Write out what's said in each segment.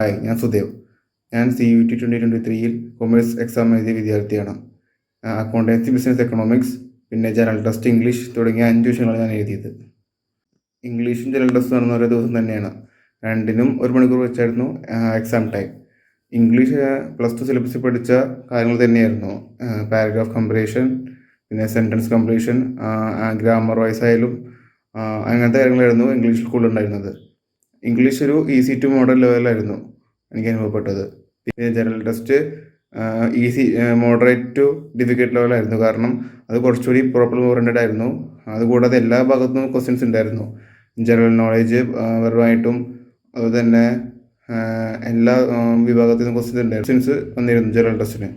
Hi, ഞാൻ സുദേവ്. ഞാൻ CUET 2023 commerce exam എഴുതിയ വിദ്യാർത്ഥിയാണ്. അക്കൗണ്ടൻസി, ബിസിനസ് എക്കണോമിക്സ്, പിന്നെ ജനറൽ ടെസ്റ്റ്, ഇംഗ്ലീഷ് തുടങ്ങിയ 5 വിഷയങ്ങളാണ് ഞാൻ എഴുതിയത്. ഇംഗ്ലീഷും ജനറൽ ടെസ്റ്റ് നടന്ന ഒരേ ദിവസം തന്നെയാണ്. രണ്ടിനും 1 മണിക്കൂർ വെച്ചായിരുന്നു എക്സാം ടൈം. ഇംഗ്ലീഷ് +2 സിലബസിൽ പഠിച്ച കാര്യങ്ങൾ തന്നെയായിരുന്നു. പാരഗ്രാഫ് കംപ്ലീഷൻ, പിന്നെ സെൻറ്റൻസ് കംപ്ലീഷൻ, ഗ്രാമർ വൈസ് ആയാലും അങ്ങനത്തെ കാര്യങ്ങളായിരുന്നു ഇംഗ്ലീഷിൽ കൂടുതലുണ്ടായിരുന്നത്. ഇംഗ്ലീഷ് ഒരു ഈസി ടു മോഡൽ ലെവലായിരുന്നു എനിക്ക് അനുഭവപ്പെട്ടത്. പിന്നെ general test easy moderate to difficult ലെവലായിരുന്നു. കാരണം അത് കുറച്ചുകൂടി പ്രോബ്ലം ഓറിയൻറ്റഡ് ആയിരുന്നു. അതുകൂടാതെ എല്ലാ ഭാഗത്തും ക്വസ്റ്റ്യൻസ് ഉണ്ടായിരുന്നു. ജനറൽ നോളേജ് പരമായിട്ടും അതുപോലെ തന്നെ എല്ലാ വിഭാഗത്തിൽ നിന്നും ക്വസ്റ്റ്യൻസ് വന്നിരുന്നു ജനറൽ ടെസ്റ്റിന്.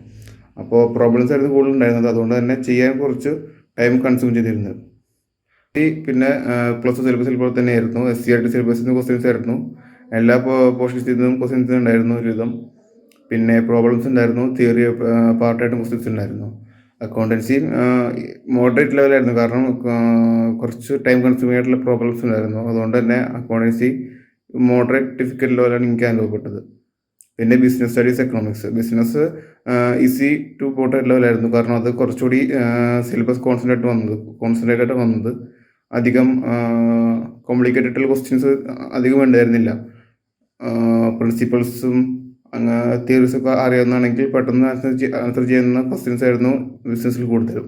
അപ്പോൾ പ്രോബ്ലംസ് ആയിരുന്നു കൂടുതലുണ്ടായിരുന്നത്. അതുകൊണ്ട് തന്നെ ചെയ്യാൻ കുറച്ച് ടൈം കൺസ്യൂം ചെയ്തിരുന്നത്. പിന്നെ +2 സിലബസിൽ പോലെ തന്നെയായിരുന്നു. NCET സിലബസിൽ നിന്ന് ക്വസ്റ്റ്യൻസ് ആയിരുന്നു. എല്ലാ പോർഷൻസിൽ നിന്നും ക്വസ്റ്റ്യൻസ് ഉണ്ടായിരുന്നു ഒരുവിധം. പിന്നെ പ്രോബ്ലംസ് ഉണ്ടായിരുന്നു. തിയറി പാർട്ടായിട്ടും ക്വസ്റ്റ്യൻസ് ഉണ്ടായിരുന്നു. അക്കൗണ്ടൻസി മോഡറേറ്റ് ലെവലായിരുന്നു. കാരണം കുറച്ച് ടൈം കൺസ്യൂമിംഗ് ആയിട്ടുള്ള പ്രോബ്ലംസ് ഉണ്ടായിരുന്നു. അതുകൊണ്ട് തന്നെ അക്കൗണ്ടൻസി മോഡറേറ്റ് ഡിഫിക്കൽട്ട് ലെവലാണ് എനിക്ക് അനുഭവപ്പെട്ടത്. പിന്നെ business studies, economics. Business easy to moderate ലെവലായിരുന്നു. കാരണം അത് കുറച്ചുകൂടി സിലബസ് കോൺസെൻട്രേറ്റ് ആയിട്ട് വന്നത്. അധികം കോംപ്ലിക്കേറ്റഡ് ക്വസ്റ്റ്യൻസ് അധികം ഉണ്ടായിരുന്നില്ല. പ്രിൻസിപ്പൾസും തിയറീസൊക്കെ അറിയാവുന്നതാണെങ്കിൽ പെട്ടെന്ന് ആൻസർ ചെയ്യുന്ന ക്വസ്റ്റ്യൻസ് ആയിരുന്നു ബിസിനസ്സിൽ കൂടുതലും.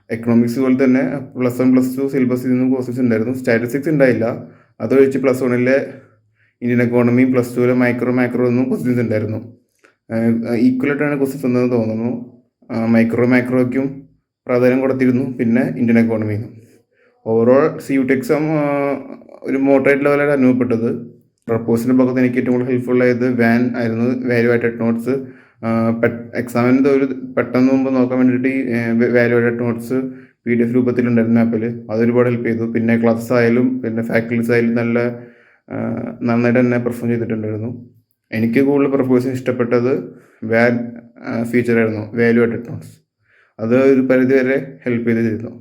എക്കണോമിക്സ് പോലെ തന്നെ +1 +2 സിലബസിൽ നിന്നും ക്വസ്റ്റ്യൻസ് ഉണ്ടായിരുന്നു. സ്റ്റാറ്റിസ്റ്റിക്സ് ഉണ്ടായില്ല. അതൊഴിച്ച് +1 ഇന്ത്യൻ എക്കോണമി, +2 മൈക്രോ എന്നും ക്വസ്റ്റ്യൻസ് ഉണ്ടായിരുന്നു. ഈക്വലായിട്ടാണ് ക്വസ്റ്റ്യൻസ് വന്നതെന്ന് തോന്നുന്നു. മൈക്രോയ്ക്കും പ്രാധാന്യം കൊടുത്തിരുന്നു, പിന്നെ ഇന്ത്യൻ എക്കോണമിക്കും. ഓവറോൾ CUET എക്സാം ഒരു മോഡറേറ്റ് ലെവലാണ് അനുഭവപ്പെട്ടത്. പ്രപ്പോസിൻ്റെ ഭാഗത്ത് എനിക്ക് ഏറ്റവും കൂടുതൽ ഹെൽപ്ഫുൾ ആയത് ആയിരുന്നു. വാല്യൂ ആഡഡ് നോട്ട്സ് എക്സാമിൻ്റെ ഒരു പെട്ടെന്ന് മുമ്പ് നോക്കാൻ വേണ്ടിയിട്ട് ഈ വാല്യൂ ആഡഡ് നോട്ട്സ് PDF രൂപത്തിലുണ്ടായിരുന്നു ആപ്പിൽ. അതൊരുപാട് ഹെൽപ്പ് ചെയ്തു. പിന്നെ ക്ലാസ്സസ് ആയാലും പിന്നെ ഫാക്കൽറ്റീസ് ആയാലും നന്നായിട്ട് തന്നെ പെർഫോം ചെയ്തിട്ടുണ്ടായിരുന്നു. എനിക്ക് കൂടുതൽ പ്രപ്പോസിന് ഇഷ്ടപ്പെട്ടത് ഫീച്ചറായിരുന്നു, വാല്യൂ ആഡഡ് നോട്ട്സ്. അത് ഒരു പരിധിവരെ ഹെൽപ്പ് ചെയ്തിരുന്നു.